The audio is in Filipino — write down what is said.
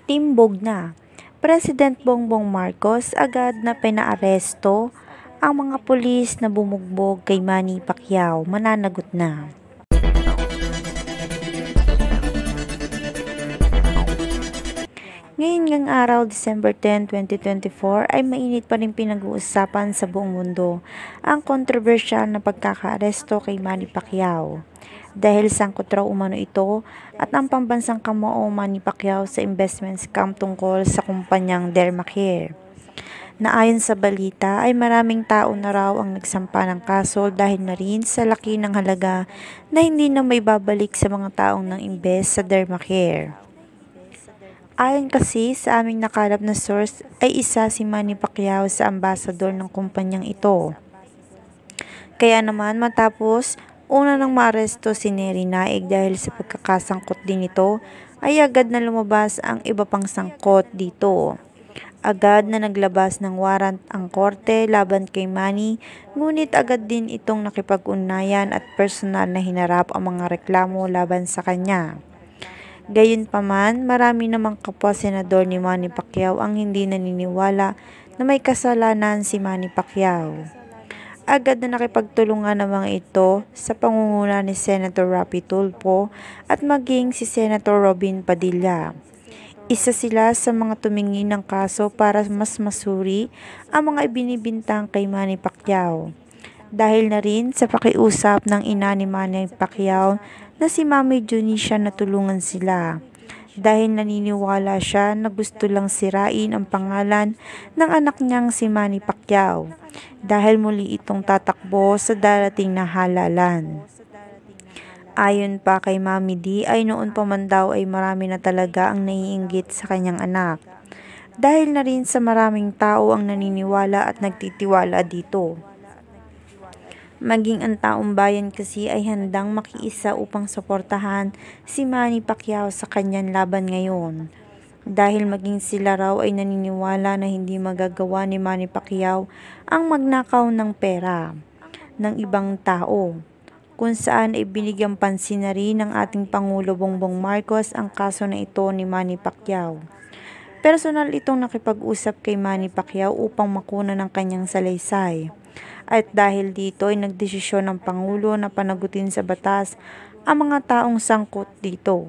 Timbog na. President Bongbong Marcos agad na pinaaresto ang mga pulis na bumugbog kay Manny Pacquiao, mananagot na. Ngayon ngang araw, December 10, 2024, ay mainit pa rin pinag-uusapan sa buong mundo ang kontrobersyal na pagkakaaresto kay Manny Pacquiao. Dahil sangkot raw umano ito at ang pambansang kamao Manny Pacquiao sa investment scam tungkol sa kumpanyang Dermacare. Na ayon sa balita ay maraming tao na raw ang nagsampa ng kaso dahil na rin sa laki ng halaga na hindi na may babalik sa mga taong nang invest sa Dermacare. Ayon kasi sa aming nakalap na source ay isa si Manny Pacquiao sa ambasador ng kumpanyang ito. Kaya naman matapos una nang maaresto si Nery Naig dahil sa pagkakasangkot din ito ay agad na lumabas ang iba pang sangkot dito. Agad na naglabas ng warrant ang korte laban kay Manny, ngunit agad din itong nakipag-ugnayan at personal na hinarap ang mga reklamo laban sa kanya. Gayunpaman, marami namang kapwa senador ni Manny Pacquiao ang hindi naniniwala na may kasalanan si Manny Pacquiao. Agad na nakipagtulungan ng mga ito sa pangunguna ni Senator Raffy Tulfo at maging si Senator Robin Padilla. Isa sila sa mga tumingin ng kaso para mas masuri ang mga ibinibintang kay Manny Pacquiao. Dahil na rin sa pakiusap ng ina ni Manny Pacquiao na si Mami Junisha na tulungan sila. Dahil naniniwala siya na gusto lang sirain ang pangalan ng anak niyang si Manny Pacquiao. Dahil muli itong tatakbo sa darating na halalan. Ayon pa kay Mami D ay noon pa man daw ay marami na talaga ang naiinggit sa kanyang anak. Dahil na rin sa maraming tao ang naniniwala at nagtitiwala dito. Maging ang taong bayan kasi ay handang makiisa upang suportahan si Manny Pacquiao sa kanyang laban ngayon. Dahil maging sila raw ay naniniwala na hindi magagawa ni Manny Pacquiao ang magnakaw ng pera ng ibang tao. Kung saan ay binigyang pansin na rin ng ating Pangulo Bongbong Marcos ang kaso na ito ni Manny Pacquiao. Personal itong nakipag-usap kay Manny Pacquiao upang makuna ng kanyang salaysay. At dahil dito ay nagdesisyon ng Pangulo na panagutin sa batas ang mga taong sangkot dito.